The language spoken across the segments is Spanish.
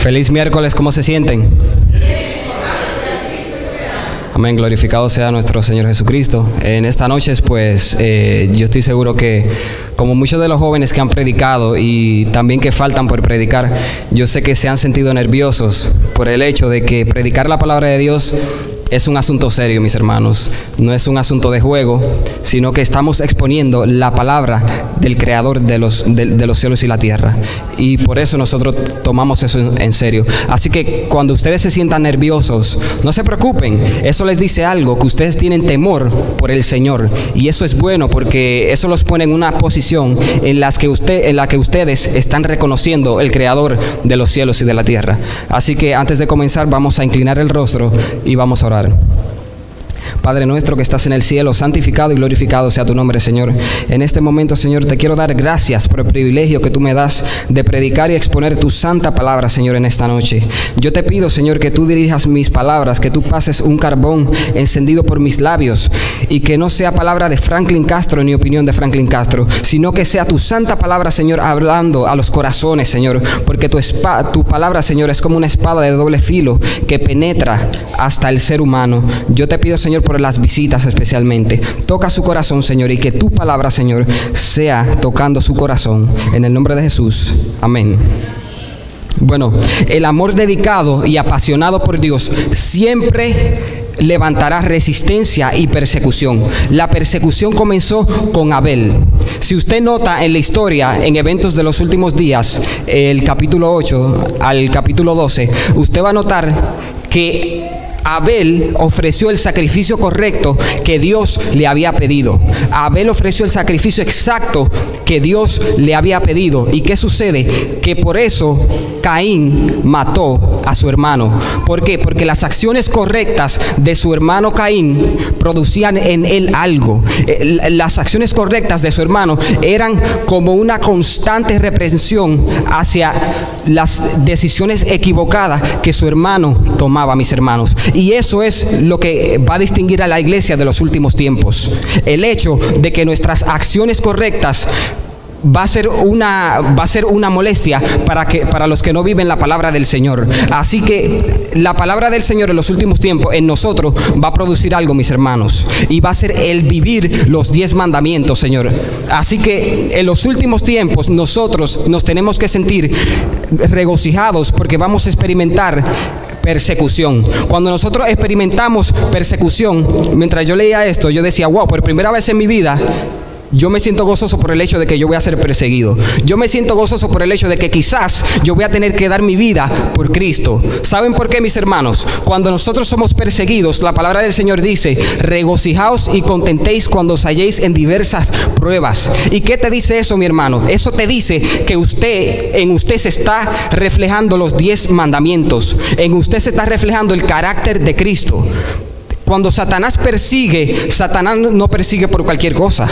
Feliz miércoles, ¿cómo se sienten? Amén, glorificado sea nuestro Señor Jesucristo. En esta noche, pues, yo estoy seguro que, como muchos de los jóvenes que han predicado y también que faltan por predicar, yo sé que se han sentido nerviosos por el hecho de que predicar la palabra de Dios es un asunto serio, mis hermanos. No es un asunto de juego, sino que estamos exponiendo la palabra del Creador de los cielos y la tierra. Y por eso nosotros tomamos eso en serio. Así que cuando ustedes se sientan nerviosos, no se preocupen. Eso les dice algo, que ustedes tienen temor por el Señor. Y eso es bueno, porque eso los pone en una posición en la que ustedes están reconociendo el Creador de los cielos y de la tierra. Así que antes de comenzar, vamos a inclinar el rostro y vamos a orar. Padre nuestro que estás en el cielo, santificado y glorificado sea tu nombre, Señor. En este momento, Señor, te quiero dar gracias por el privilegio que tú me das de predicar y exponer tu santa palabra, Señor, en esta noche. Yo te pido, Señor, que tú dirijas mis palabras, que tú pases un carbón encendido por mis labios y que no sea palabra de Franklin Castro ni opinión de Franklin Castro, sino que sea tu santa palabra, Señor, hablando a los corazones, Señor, porque tu palabra, Señor, es como una espada de doble filo que penetra hasta el ser humano. Yo te pido, Señor, por las visitas especialmente. Toca su corazón, Señor, y que tu palabra, Señor, sea tocando su corazón. En el nombre de Jesús. Amén. Bueno, el amor dedicado y apasionado por Dios siempre levantará resistencia y persecución. La persecución comenzó con Abel. Si usted nota en la historia, en eventos de los últimos días, el capítulo 8 al capítulo 12, usted va a notar que Abel ofreció el sacrificio correcto que Dios le había pedido. Abel ofreció el sacrificio exacto que Dios le había pedido. ¿Y qué sucede? Que por eso Caín mató a su hermano. ¿Por qué? Porque las acciones correctas de su hermano Caín producían en él algo. Las acciones correctas de su hermano eran como una constante reprensión hacia las decisiones equivocadas que su hermano tomaba, mis hermanos. Y eso es lo que va a distinguir a la iglesia de los últimos tiempos. El hecho de que nuestras acciones correctas va a ser una molestia para los que no viven la palabra del Señor. Así que la palabra del Señor en los últimos tiempos en nosotros va a producir algo, mis hermanos, y va a ser el vivir los 10 mandamientos, Señor. Así que en los últimos tiempos nosotros nos tenemos que sentir regocijados porque vamos a experimentar persecución. Cuando nosotros experimentamos persecución, mientras yo leía esto, yo decía, wow, por primera vez en mi vida yo me siento gozoso por el hecho de que yo voy a ser perseguido. Yo me siento gozoso por el hecho de que quizás yo voy a tener que dar mi vida por Cristo. ¿Saben por qué, mis hermanos? Cuando nosotros somos perseguidos, la palabra del Señor dice, regocijaos y contentéis cuando os halléis en diversas pruebas. ¿Y qué te dice eso, mi hermano? Eso te dice que en usted se está reflejando los 10 mandamientos. En usted se está reflejando el carácter de Cristo. Cuando Satanás persigue, Satanás no persigue por cualquier cosa.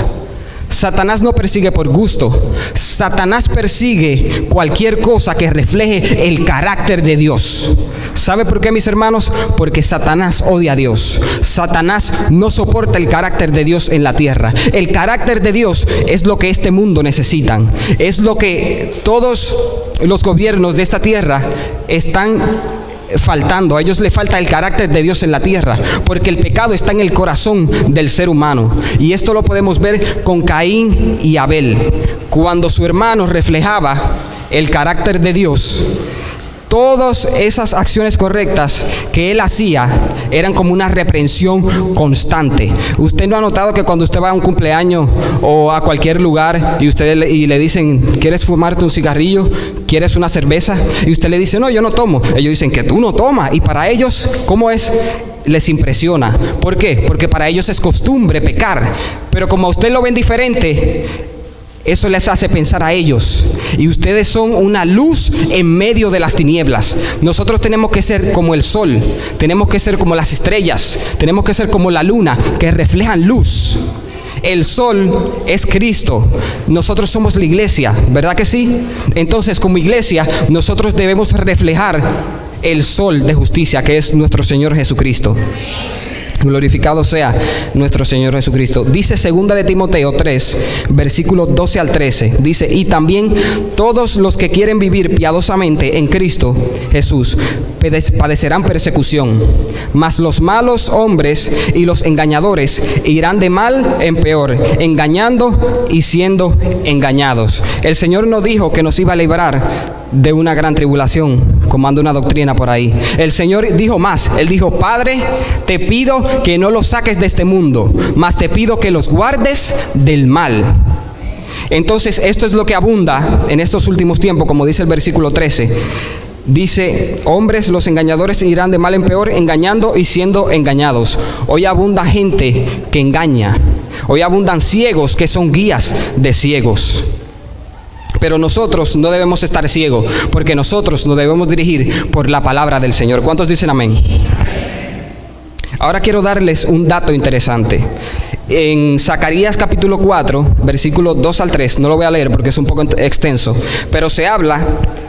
Satanás no persigue por gusto. Satanás persigue cualquier cosa que refleje el carácter de Dios. ¿Sabe por qué, mis hermanos? Porque Satanás odia a Dios. Satanás no soporta el carácter de Dios en la tierra. El carácter de Dios es lo que este mundo necesitan. Es lo que todos los gobiernos de esta tierra están faltando. A ellos le falta el carácter de Dios en la tierra, porque el pecado está en el corazón del ser humano. Y esto lo podemos ver con Caín y Abel. Cuando su hermano reflejaba el carácter de Dios, todas esas acciones correctas que él hacía eran como una reprensión constante. ¿Usted no ha notado que cuando usted va a un cumpleaños o a cualquier lugar y le dicen, ¿quieres fumarte un cigarrillo? ¿Quieres una cerveza? Y usted le dice, no, yo no tomo. Ellos dicen que tú no tomas. Y para ellos, ¿cómo es? Les impresiona. ¿Por qué? Porque para ellos es costumbre pecar. Pero como a usted lo ven diferente, eso les hace pensar a ellos. Y ustedes son una luz en medio de las tinieblas. Nosotros tenemos que ser como el sol. Tenemos que ser como las estrellas. Tenemos que ser como la luna, que reflejan luz. El sol es Cristo. Nosotros somos la iglesia, ¿verdad que sí? Entonces, como iglesia, nosotros debemos reflejar el sol de justicia, que es nuestro Señor Jesucristo. Glorificado sea nuestro Señor Jesucristo. Dice 2 de Timoteo 3, versículos 12 al 13. Dice, y también todos los que quieren vivir piadosamente en Cristo Jesús padecerán persecución. Mas los malos hombres y los engañadores irán de mal en peor, engañando y siendo engañados. El Señor nos dijo que nos iba a librar de una gran tribulación, como anda una doctrina por ahí. El Señor dijo más, Él dijo, Padre, te pido que no los saques de este mundo, mas te pido que los guardes del mal. Entonces, esto es lo que abunda en estos últimos tiempos, como dice el versículo 13. Dice, hombres, los engañadores irán de mal en peor, engañando y siendo engañados. Hoy abunda gente que engaña. Hoy abundan ciegos que son guías de ciegos. Pero nosotros no debemos estar ciegos, porque nosotros nos debemos dirigir por la palabra del Señor. ¿Cuántos dicen amén? Ahora quiero darles un dato interesante. En Zacarías capítulo 4, versículos 2 al 3, no lo voy a leer porque es un poco extenso, pero se habla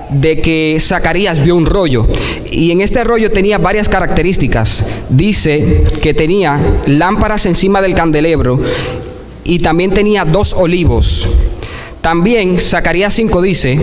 de que Zacarías vio un rollo, y en este rollo tenía varias características. Dice que tenía lámparas encima del candelabro y también tenía 2 olivos. También Zacarías 5 dice,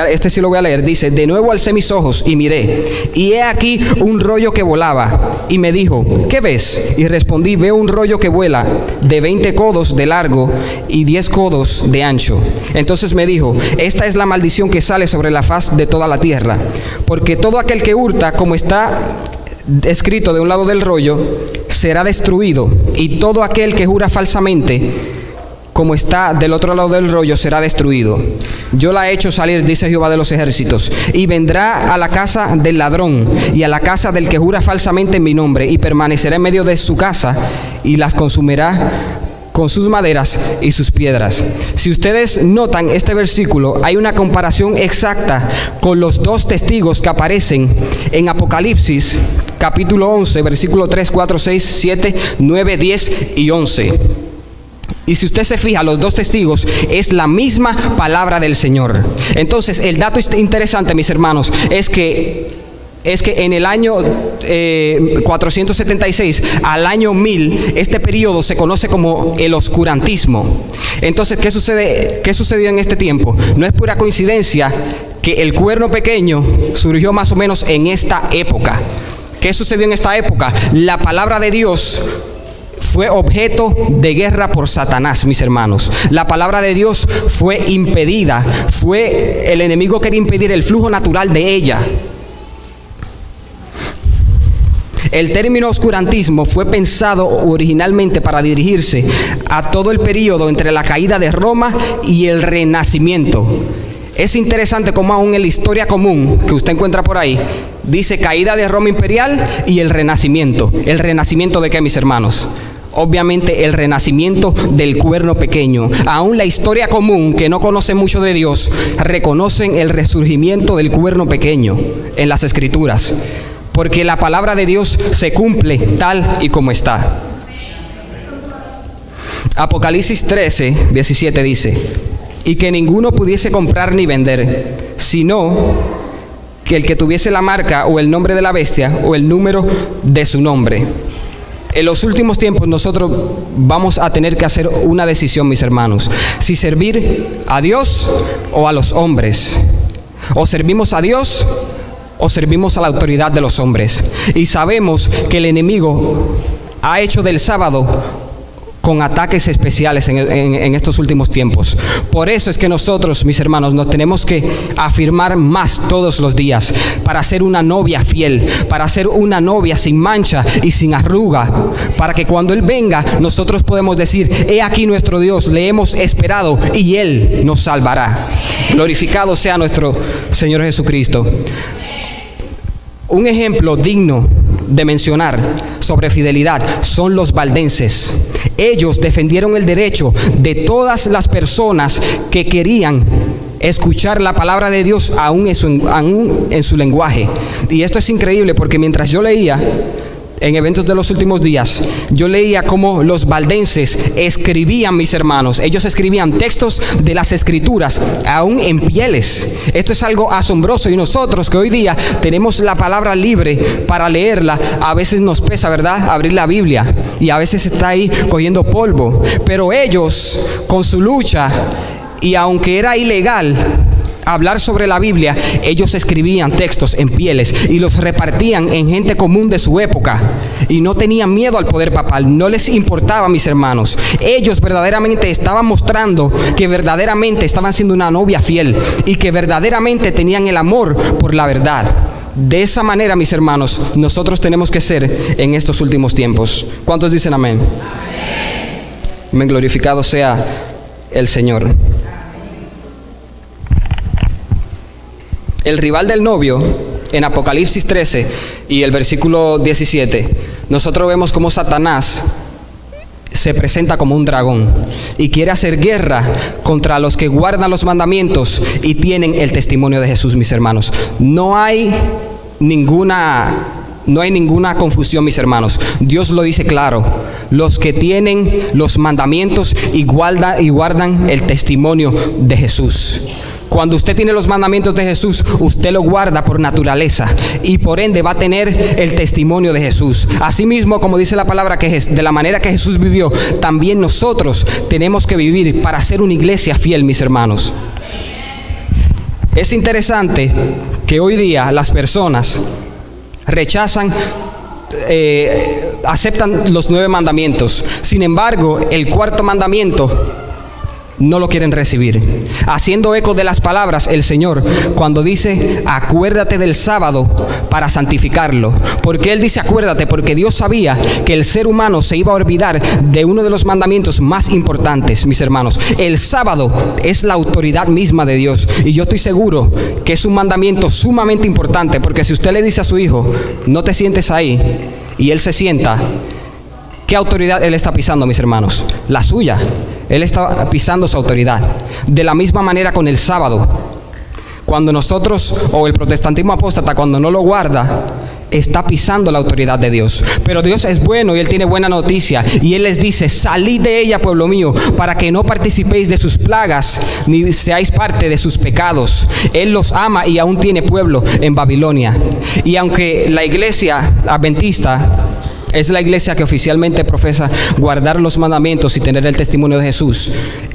este sí lo voy a leer, dice, de nuevo alcé mis ojos y miré, y he aquí un rollo que volaba, y me dijo, ¿qué ves? Y respondí, veo un rollo que vuela de 20 codos de largo y 10 codos de ancho. Entonces me dijo, esta es la maldición que sale sobre la faz de toda la tierra, porque todo aquel que hurta, como está escrito de un lado del rollo, será destruido, y todo aquel que jura falsamente, como está del otro lado del rollo, será destruido. Yo la he hecho salir, dice Jehová de los ejércitos, y vendrá a la casa del ladrón y a la casa del que jura falsamente en mi nombre, y permanecerá en medio de su casa y las consumirá con sus maderas y sus piedras. Si ustedes notan este versículo, hay una comparación exacta con los 2 testigos que aparecen en Apocalipsis capítulo 11, versículo 3, 4, 6, 7, 9, 10 y 11. Y si usted se fija, los 2 testigos es la misma palabra del Señor. Entonces, el dato interesante, mis hermanos, es que en el año 476 al año 1000, este periodo se conoce como el oscurantismo. Entonces, ¿qué sucedió en este tiempo? No es pura coincidencia que el cuerno pequeño surgió más o menos en esta época. ¿Qué sucedió en esta época? La palabra de Dios fue objeto de guerra por Satanás, mis hermanos. La palabra de Dios fue impedida. El enemigo quería impedir el flujo natural de ella. El término oscurantismo fue pensado originalmente para dirigirse a todo el periodo entre la caída de Roma y el Renacimiento. Es interesante cómo aún en la historia común que usted encuentra por ahí, dice caída de Roma imperial y el Renacimiento. ¿El Renacimiento de qué, mis hermanos? Obviamente el renacimiento del cuerno pequeño. Aún la historia común, que no conoce mucho de Dios, reconocen el resurgimiento del cuerno pequeño en las Escrituras, porque la palabra de Dios se cumple tal y como está. Apocalipsis 13, 17 dice, y que ninguno pudiese comprar ni vender, sino que el que tuviese la marca o el nombre de la bestia o el número de su nombre. En los últimos tiempos nosotros vamos a tener que hacer una decisión, mis hermanos, si servir a Dios o a los hombres. O servimos a Dios o servimos a la autoridad de los hombres. Y sabemos que el enemigo ha hecho del sábado con ataques especiales en estos últimos tiempos. Por eso es que nosotros, mis hermanos, nos tenemos que afirmar más todos los días para ser una novia fiel, para ser una novia sin mancha y sin arruga, para que cuando Él venga nosotros podemos decir, he aquí nuestro Dios, le hemos esperado y Él nos salvará. Glorificado sea nuestro Señor Jesucristo. Un ejemplo digno de mencionar sobre fidelidad son los valdenses. Ellos defendieron el derecho de todas las personas que querían escuchar la palabra de Dios aún en su lenguaje. Y esto es increíble porque mientras yo leía en Eventos de los Últimos Días, yo leía cómo los valdenses escribían, mis hermanos. Ellos escribían textos de las Escrituras, aún en pieles. Esto es algo asombroso, y nosotros que hoy día tenemos la palabra libre para leerla, a veces nos pesa, ¿verdad?, abrir la Biblia, y a veces está ahí cogiendo polvo. Pero ellos, con su lucha, y aunque era ilegal hablar sobre la Biblia, ellos escribían textos en pieles y los repartían en gente común de su época, y no tenían miedo al poder papal. No les importaba, mis hermanos. Ellos verdaderamente estaban mostrando que verdaderamente estaban siendo una novia fiel y que verdaderamente tenían el amor por la verdad. De esa manera, mis hermanos, nosotros tenemos que ser en estos últimos tiempos. ¿Cuántos dicen amén? Amén. Glorificado sea el Señor. El rival del novio, en Apocalipsis 13 y el versículo 17, nosotros vemos cómo Satanás se presenta como un dragón y quiere hacer guerra contra los que guardan los mandamientos y tienen el testimonio de Jesús, mis hermanos. No hay ninguna confusión, mis hermanos. Dios lo dice claro: los que tienen los mandamientos y guardan el testimonio de Jesús. Cuando usted tiene los mandamientos de Jesús, usted lo guarda por naturaleza y por ende va a tener el testimonio de Jesús. Asimismo, como dice la palabra, que de la manera que Jesús vivió, también nosotros tenemos que vivir para ser una iglesia fiel, mis hermanos. Es interesante que hoy día las personas rechazan, aceptan los 9 mandamientos. Sin embargo, el 4º mandamiento no lo quieren recibir, haciendo eco de las palabras el Señor cuando dice: acuérdate del sábado para santificarlo. ¿Por qué Él dice acuérdate? Porque Dios sabía que el ser humano se iba a olvidar de uno de los mandamientos más importantes, mis hermanos. El sábado es la autoridad misma de Dios, y yo estoy seguro que es un mandamiento sumamente importante, porque si usted le dice a su hijo: no te sientes ahí, y él se sienta, ¿qué autoridad él está pisando, mis hermanos? La suya. Él está pisando su autoridad. De la misma manera con el sábado. Cuando nosotros, o el protestantismo apóstata, cuando no lo guarda, está pisando la autoridad de Dios. Pero Dios es bueno y Él tiene buena noticia, y Él les dice: salid de ella, pueblo mío, para que no participéis de sus plagas, ni seáis parte de sus pecados. Él los ama y aún tiene pueblo en Babilonia. Y aunque la iglesia adventista es la iglesia que oficialmente profesa guardar los mandamientos y tener el testimonio de Jesús,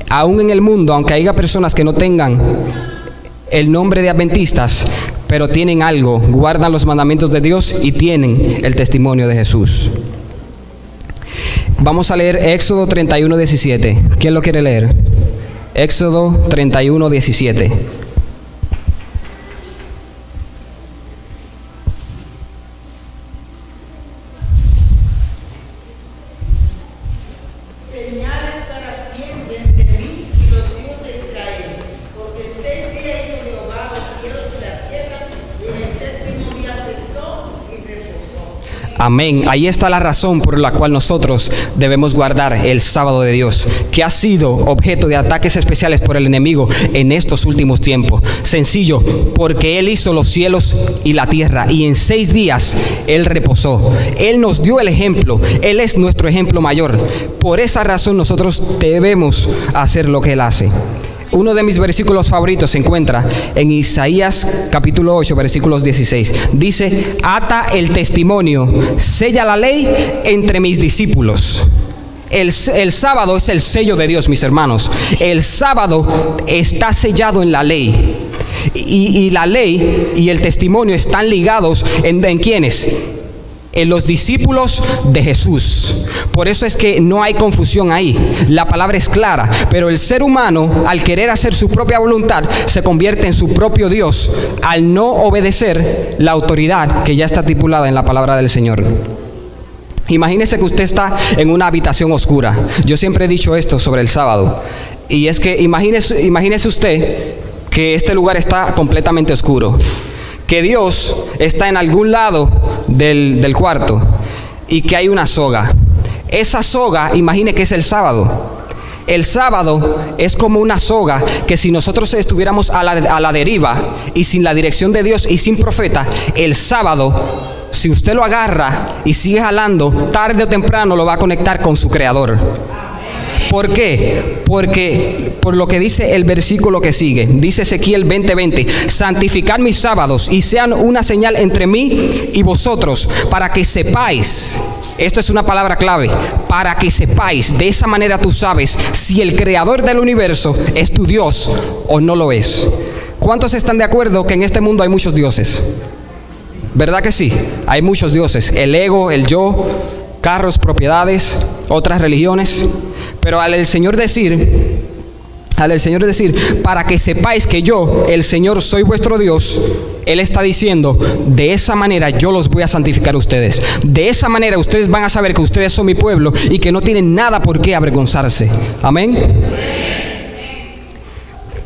aún en el mundo, aunque haya personas que no tengan el nombre de adventistas, pero tienen algo, guardan los mandamientos de Dios y tienen el testimonio de Jesús. Vamos a leer Éxodo 31:17. ¿Quién lo quiere leer? Éxodo 31:17. Amén. Ahí está la razón por la cual nosotros debemos guardar el sábado de Dios, que ha sido objeto de ataques especiales por el enemigo en estos últimos tiempos. Sencillo: porque Él hizo los cielos y la tierra, y en 6 días Él reposó. Él nos dio el ejemplo. Él es nuestro ejemplo mayor. Por esa razón nosotros debemos hacer lo que Él hace. Uno de mis versículos favoritos se encuentra en Isaías capítulo 8, versículos 16. Dice: ata el testimonio, sella la ley entre mis discípulos. El sábado es el sello de Dios, mis hermanos. El sábado está sellado en la ley. Y la ley y el testimonio están ligados ¿en quiénes? En los discípulos de Jesús. Por eso es que no hay confusión ahí. La palabra es clara. Pero el ser humano, al querer hacer su propia voluntad, se convierte en su propio Dios al no obedecer la autoridad que ya está estipulada en la palabra del Señor. Imagínese que usted está en una habitación oscura. Yo siempre he dicho esto sobre el sábado, y es que imagínese usted que este lugar está completamente oscuro, que Dios está en algún lado del cuarto y que hay una soga. Esa soga, imagine que es el sábado. El sábado es como una soga que, si nosotros estuviéramos a la deriva y sin la dirección de Dios y sin profeta, el sábado si usted lo agarra y sigue jalando, tarde o temprano lo va a conectar con su Creador. ¿Por qué? Porque por lo que dice el versículo que sigue, dice Ezequiel 20:20, santificad mis sábados y sean una señal entre mí y vosotros, para que sepáis. Esto es una palabra clave, para que sepáis. De esa manera tú sabes si el Creador del universo es tu Dios o no lo es. ¿Cuántos están de acuerdo que en este mundo hay muchos dioses? ¿Verdad que sí? Hay muchos dioses. El ego, el yo, carros, propiedades, otras religiones. Pero al Señor decir, para que sepáis que yo, el Señor, soy vuestro Dios, Él está diciendo, de esa manera yo los voy a santificar a ustedes. De esa manera ustedes van a saber que ustedes son mi pueblo y que no tienen nada por qué avergonzarse. Amén.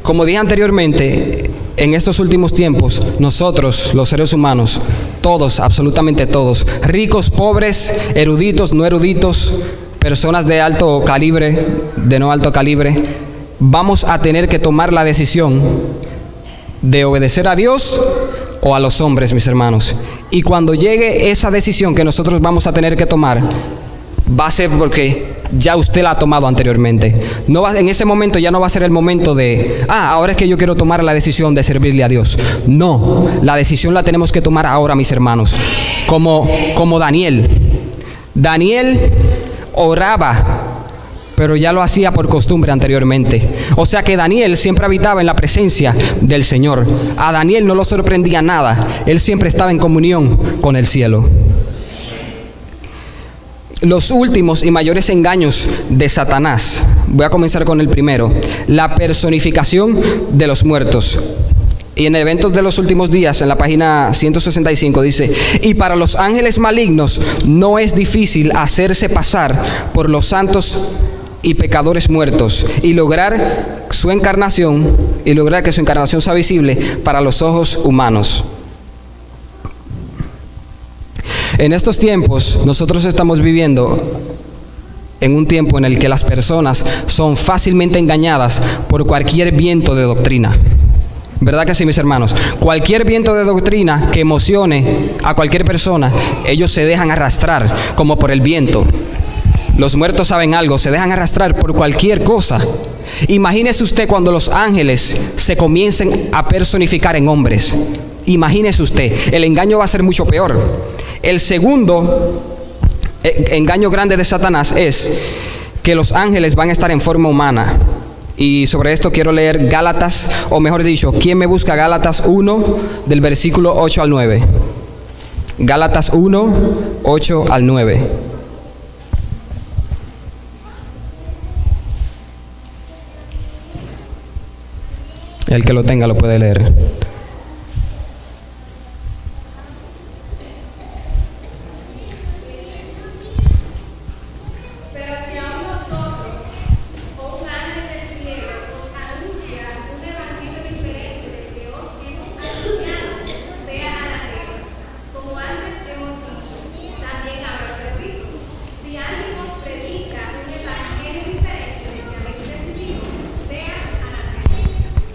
Como dije anteriormente, en estos últimos tiempos, nosotros, los seres humanos, todos, absolutamente todos, ricos, pobres, eruditos, no eruditos, personas de alto calibre, de no alto calibre, vamos a tener que tomar la decisión de obedecer a Dios o a los hombres, mis hermanos. Y cuando llegue esa decisión que nosotros vamos a tener que tomar, va a ser porque ya usted la ha tomado anteriormente. En ese momento ya no va a ser el momento de, ahora es que yo quiero tomar la decisión de servirle a Dios. No, la decisión la tenemos que tomar ahora, mis hermanos. Como Daniel. Daniel oraba, pero ya lo hacía por costumbre anteriormente. O sea que Daniel siempre habitaba en la presencia del Señor. A Daniel no lo sorprendía nada. Él siempre estaba en comunión con el cielo. Los últimos y mayores engaños de Satanás. Voy a comenzar con el primero. La personificación de los muertos. Y en Eventos de los Últimos Días, en la página 165, dice: y para los ángeles malignos no es difícil hacerse pasar por los santos y pecadores muertos y lograr que su encarnación sea visible para los ojos humanos. En estos tiempos nosotros estamos viviendo en un tiempo en el que las personas son fácilmente engañadas por cualquier viento de doctrina. ¿Verdad que sí, mis hermanos? Cualquier viento de doctrina que emocione a cualquier persona, ellos se dejan arrastrar como por el viento. Los muertos saben algo, se dejan arrastrar por cualquier cosa. Imagínese usted cuando los ángeles se comiencen a personificar en hombres. Imagínese usted, el engaño va a ser mucho peor. El segundo engaño grande de Satanás es que los ángeles van a estar en forma humana. Y sobre esto quiero leer Gálatas, o mejor dicho, ¿quién me busca? Gálatas 1, del versículo 8 al 9. Gálatas 1, 8 al 9. El que lo tenga lo puede leer.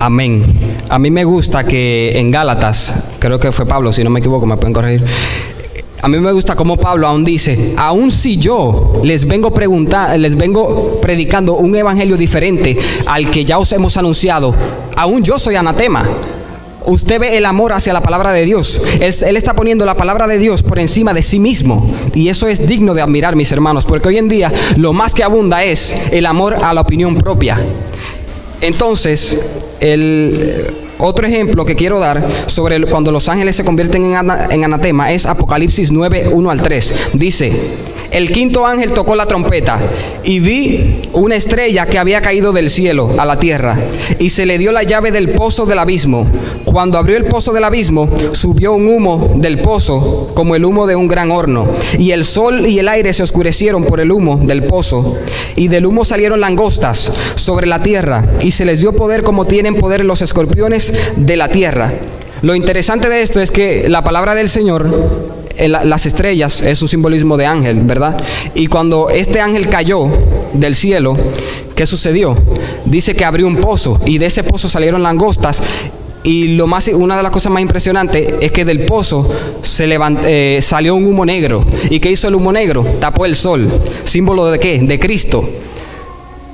Amén. A mí me gusta que en Gálatas, creo que fue Pablo, si no me equivoco, me pueden corregir. A mí me gusta como Pablo aún dice: aún si yo les vengo predicando un evangelio diferente al que ya os hemos anunciado, aún yo soy anatema. Usted ve el amor hacia la palabra de Dios. Él está poniendo la palabra de Dios por encima de sí mismo. Y eso es digno de admirar, mis hermanos, porque hoy en día lo más que abunda es el amor a la opinión propia. Entonces, el otro ejemplo que quiero dar sobre cuando los ángeles se convierten en anatema es Apocalipsis 9, 1 al 3. Dice: el quinto ángel tocó la trompeta y vi una estrella que había caído del cielo a la tierra, y se le dio la llave del pozo del abismo. Cuando abrió el pozo del abismo, subió un humo del pozo como el humo de un gran horno, y el sol y el aire se oscurecieron por el humo del pozo, y del humo salieron langostas sobre la tierra, y se les dio poder como tienen poder los escorpiones de la tierra. Lo interesante de esto es que la palabra del Señor, las estrellas, es un simbolismo de ángel, ¿verdad? Y cuando este ángel cayó del cielo, ¿qué sucedió? Dice que abrió un pozo, y de ese pozo salieron langostas, Y una de las cosas más impresionantes es que del pozo salió un humo negro. ¿Y qué hizo el humo negro? Tapó el sol. ¿Símbolo de qué? De Cristo.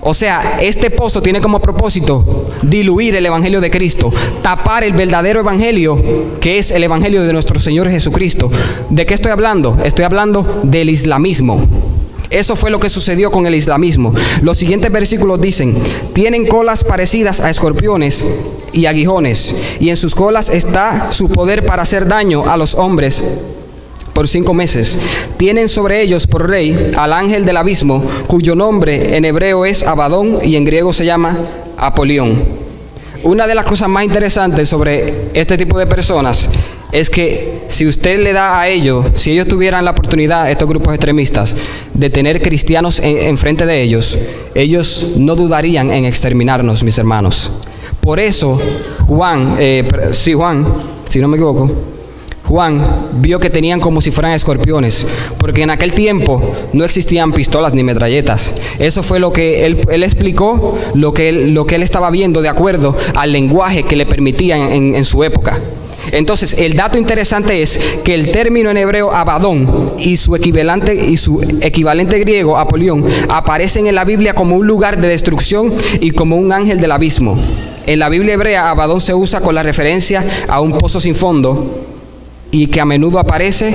O sea, este pozo tiene como propósito diluir el evangelio de Cristo, tapar el verdadero evangelio, que es el evangelio de nuestro Señor Jesucristo. ¿De qué estoy hablando? Estoy hablando del islamismo. Eso fue lo que sucedió con el islamismo. Los siguientes versículos dicen: tienen colas parecidas a escorpiones y aguijones, y en sus colas está su poder para hacer daño a los hombres por 5 meses. Tienen sobre ellos por rey al ángel del abismo, cuyo nombre en hebreo es Abadón y en griego se llama Apolión. Una de las cosas más interesantes sobre este tipo de personas es que si usted le da a ellos, si ellos tuvieran la oportunidad, estos grupos extremistas, de tener cristianos enfrente de ellos, ellos no dudarían en exterminarnos, mis hermanos. Por eso Juan, si no me equivoco, Juan vio que tenían como si fueran escorpiones, porque en aquel tiempo no existían pistolas ni metralletas. Eso fue lo que él explicó, lo que él estaba viendo de acuerdo al lenguaje que le permitían en su época. Entonces, el dato interesante es que el término en hebreo Abadón y su equivalente griego Apolión aparecen en la Biblia como un lugar de destrucción y como un ángel del abismo. En la Biblia hebrea, Abadón se usa con la referencia a un pozo sin fondo, y que a menudo aparece,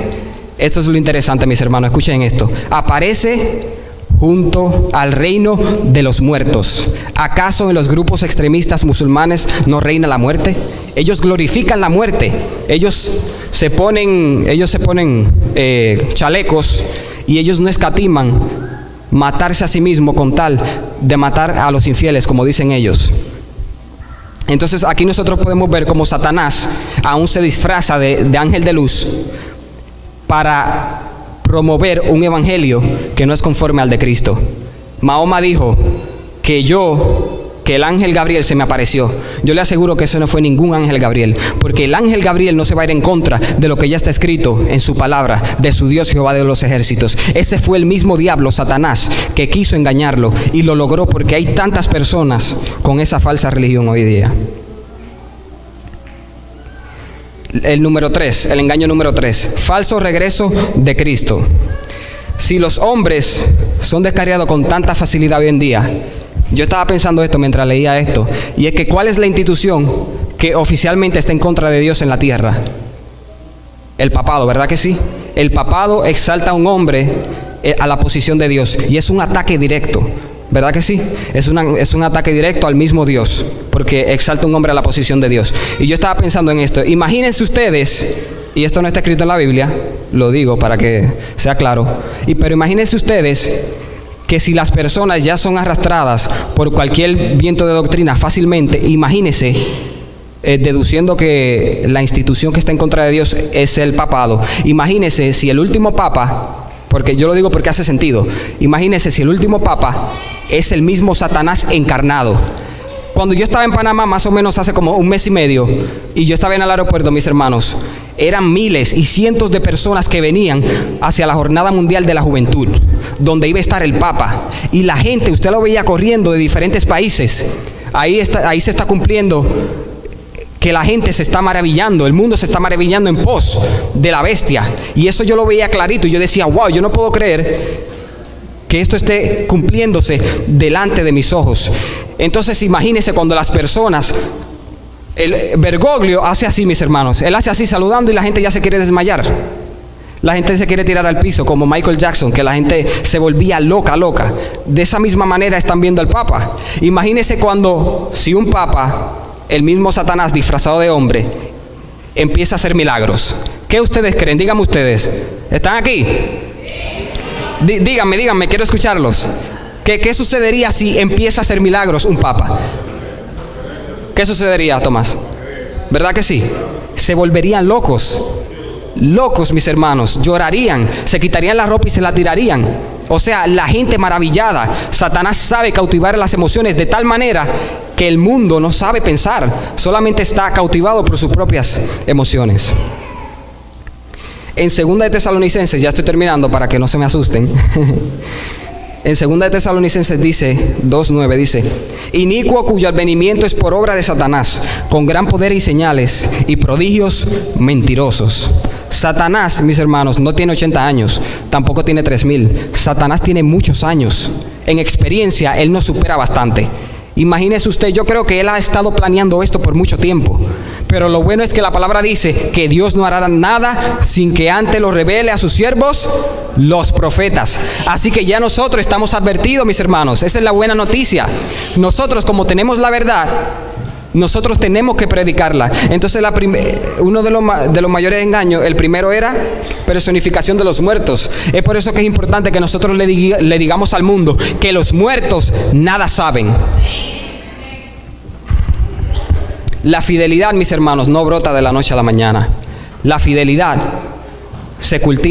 esto es lo interesante, mis hermanos, escuchen esto, aparece junto al reino de los muertos. ¿Acaso en los grupos extremistas musulmanes no reina la muerte? Ellos glorifican la muerte. Ellos se ponen chalecos, y ellos no escatiman matarse a sí mismos con tal de matar a los infieles, como dicen ellos. Entonces aquí nosotros podemos ver cómo Satanás aún se disfraza de ángel de luz para promover un evangelio que no es conforme al de Cristo. Mahoma dijo que el ángel Gabriel se me apareció. Yo le aseguro que ese no fue ningún ángel Gabriel, porque el ángel Gabriel no se va a ir en contra de lo que ya está escrito en su palabra, de su Dios Jehová de los ejércitos. Ese fue el mismo diablo, Satanás, que quiso engañarlo, y lo logró porque hay tantas personas con esa falsa religión hoy día. El engaño número 3, falso regreso de Cristo. Si los hombres son descarriados con tanta facilidad hoy en día, yo estaba pensando esto mientras leía esto, y es que ¿cuál es la institución que oficialmente está en contra de Dios en la tierra? El papado, ¿verdad que sí? El papado exalta a un hombre a la posición de Dios, y es un ataque directo, ¿verdad que sí? Es un ataque directo al mismo Dios, porque exalta a un hombre a la posición de Dios. Y yo estaba pensando en esto. Imagínense ustedes, y esto no está escrito en la Biblia, lo digo para que sea claro, pero imagínense ustedes que si las personas ya son arrastradas por cualquier viento de doctrina fácilmente, imagínense, deduciendo que la institución que está en contra de Dios es el papado, imagínense si el último papa, porque yo lo digo porque hace sentido, imagínense si el último papa es el mismo Satanás encarnado. Cuando yo estaba en Panamá, más o menos hace como 1 mes y medio, y yo estaba en el aeropuerto, mis hermanos, eran miles y cientos de personas que venían hacia la Jornada Mundial de la Juventud, donde iba a estar el Papa, y la gente, usted lo veía corriendo de diferentes países. Ahí se está cumpliendo que la gente se está maravillando, el mundo se está maravillando en pos de la bestia, y eso yo lo veía clarito, y yo decía, wow, yo no puedo creer que esto esté cumpliéndose delante de mis ojos. Entonces imagínense cuando las personas, Bergoglio hace así, mis hermanos, él hace así saludando y la gente ya se quiere desmayar, la gente se quiere tirar al piso, como Michael Jackson, que la gente se volvía loca. De esa misma manera están viendo al Papa. Imagínense si un Papa, el mismo Satanás disfrazado de hombre, empieza a hacer milagros. ¿Qué ustedes creen? Díganme ustedes, ¿están aquí? Díganme, quiero escucharlos. ¿Qué sucedería si empieza a hacer milagros un papa? ¿Qué sucedería, Tomás? ¿Verdad que sí? Se volverían locos, mis hermanos, llorarían, se quitarían la ropa y se la tirarían. O sea, la gente maravillada. Satanás sabe cautivar las emociones de tal manera que el mundo no sabe pensar, solamente está cautivado por sus propias emociones. En 2 de Tesalonicenses, ya estoy terminando para que no se me asusten. En 2 de Tesalonicenses dice, 2:9 dice, inicuo cuyo advenimiento es por obra de Satanás, con gran poder y señales y prodigios mentirosos. Satanás, mis hermanos, no tiene 80 años, tampoco tiene 3000. Satanás tiene muchos años. En experiencia, él nos supera bastante. Imagínese usted, yo creo que él ha estado planeando esto por mucho tiempo. Pero lo bueno es que la palabra dice que Dios no hará nada sin que antes lo revele a sus siervos, los profetas. Así que ya nosotros estamos advertidos, mis hermanos. Esa es la buena noticia. Nosotros, como tenemos la verdad, nosotros tenemos que predicarla. Entonces uno de los mayores engaños, el primero era personificación de los muertos. Es por eso que es importante que nosotros le digamos al mundo que los muertos nada saben. La fidelidad, mis hermanos, no brota de la noche a la mañana. La fidelidad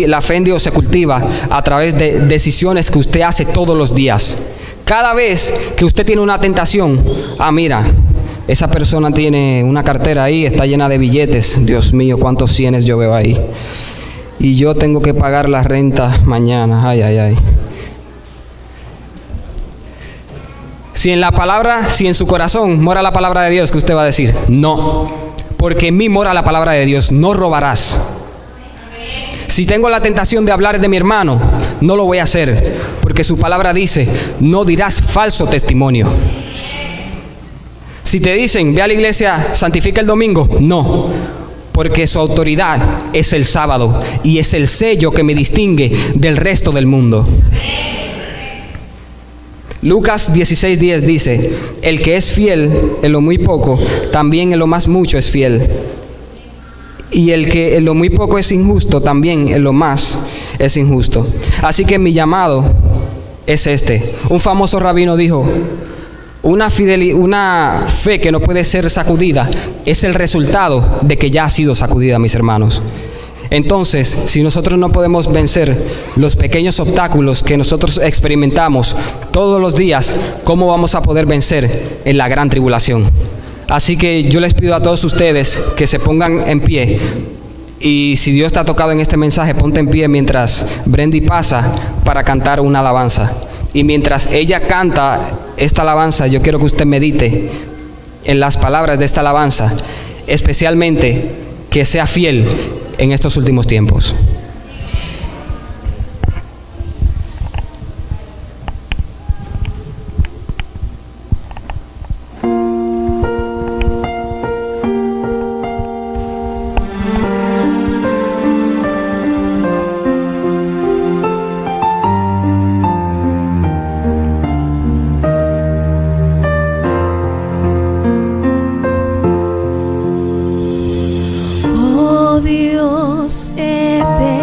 la fe en Dios se cultiva a través de decisiones que usted hace todos los días. Cada vez que usted tiene una tentación, mira, esa persona tiene una cartera ahí, está llena de billetes. Dios mío, cuántos cienes yo veo ahí. Y yo tengo que pagar la renta mañana. Ay, ay, ay. Si en su corazón mora la palabra de Dios, ¿qué usted va a decir? No, porque en mí mora la palabra de Dios, no robarás. Si tengo la tentación de hablar de mi hermano, no lo voy a hacer, porque su palabra dice, no dirás falso testimonio. Si te dicen, ve a la iglesia, santifica el domingo, no, porque su autoridad es el sábado y es el sello que me distingue del resto del mundo. Lucas 16:10 dice, el que es fiel en lo muy poco, también en lo más mucho es fiel. Y el que en lo muy poco es injusto, también en lo más es injusto. Así que mi llamado es este. Un famoso rabino dijo, una fe que no puede ser sacudida es el resultado de que ya ha sido sacudida, mis hermanos. Entonces, si nosotros no podemos vencer los pequeños obstáculos que nosotros experimentamos todos los días, ¿cómo vamos a poder vencer en la gran tribulación? Así que yo les pido a todos ustedes que se pongan en pie. Y si Dios te ha tocado en este mensaje, ponte en pie mientras Brendy pasa para cantar una alabanza. Y mientras ella canta esta alabanza, yo quiero que usted medite en las palabras de esta alabanza, especialmente que sea fiel en estos últimos tiempos. Dios eterno,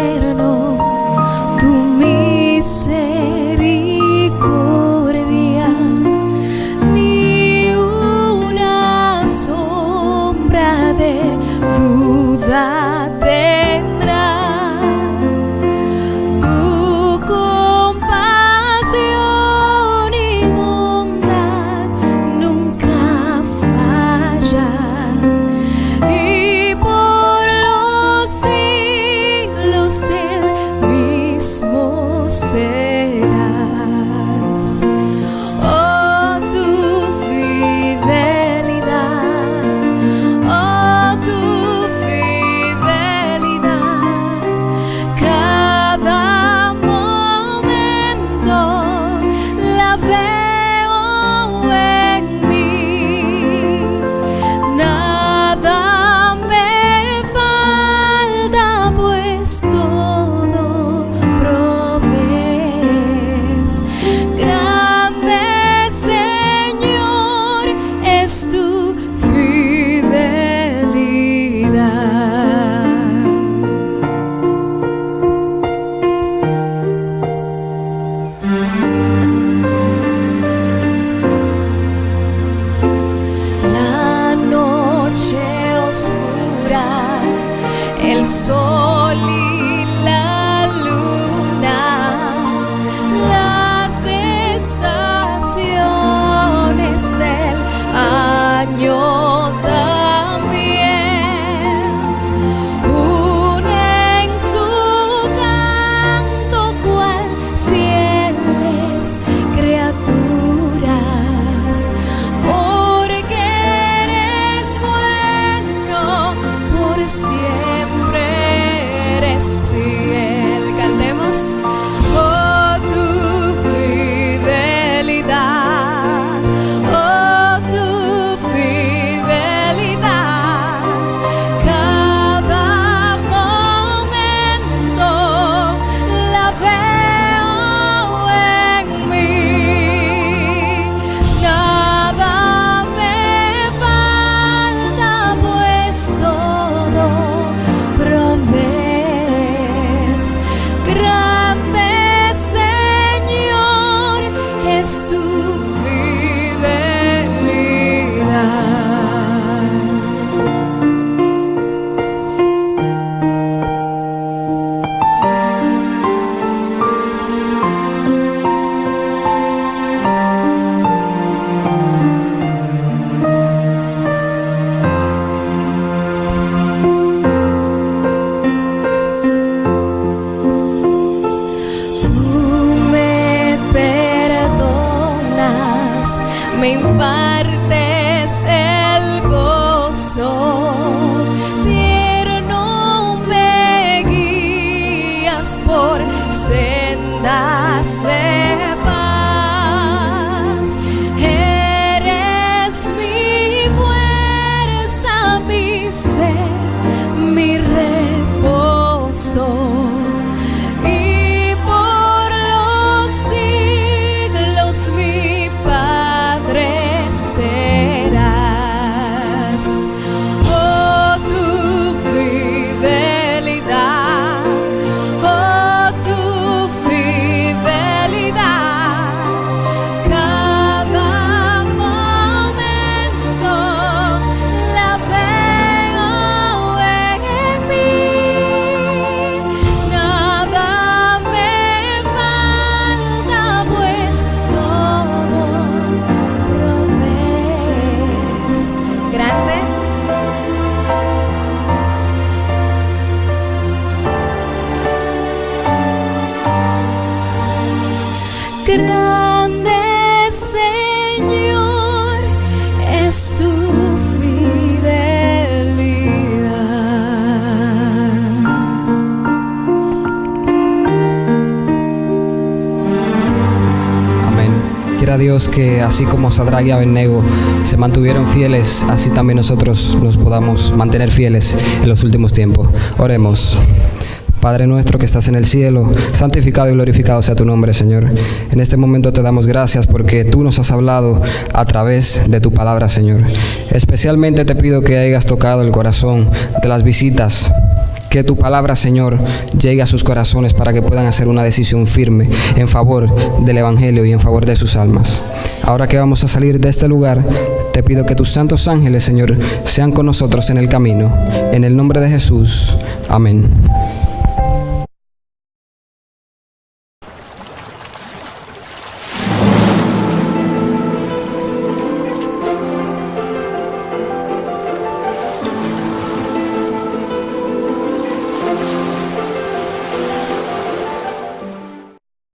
eres fiel. Cantemos. Oh, tu fidelidad, oh, tu fidelidad, cada momento la veo en mí. Nada me falta, pues todo provees. Grande Señor es tu fidelidad. Tú me perdonas, me impartes el gozo, tierno me guías por sendas de paz. Eres mi fuerza, mi fe, mi reposo, y por los siglos mi Padre serás. Oh, tu fidelidad, oh, tu fidelidad, cada momento la veo en mí. Nada me falta, pues todo provees. Grande. Grande Señor es tu fidelidad. Amén. Quiera Dios que así como Sadrach y Abednego se mantuvieron fieles, así también nosotros nos podamos mantener fieles en los últimos tiempos. Oremos. Padre nuestro que estás en el cielo, santificado y glorificado sea tu nombre, Señor. En este momento te damos gracias porque tú nos has hablado a través de tu palabra, Señor. Especialmente te pido que hayas tocado el corazón de las visitas, que tu palabra, Señor, llegue a sus corazones para que puedan hacer una decisión firme en favor del Evangelio y en favor de sus almas. Ahora que vamos a salir de este lugar, te pido que tus santos ángeles, Señor, sean con nosotros en el camino. En el nombre de Jesús. Amén.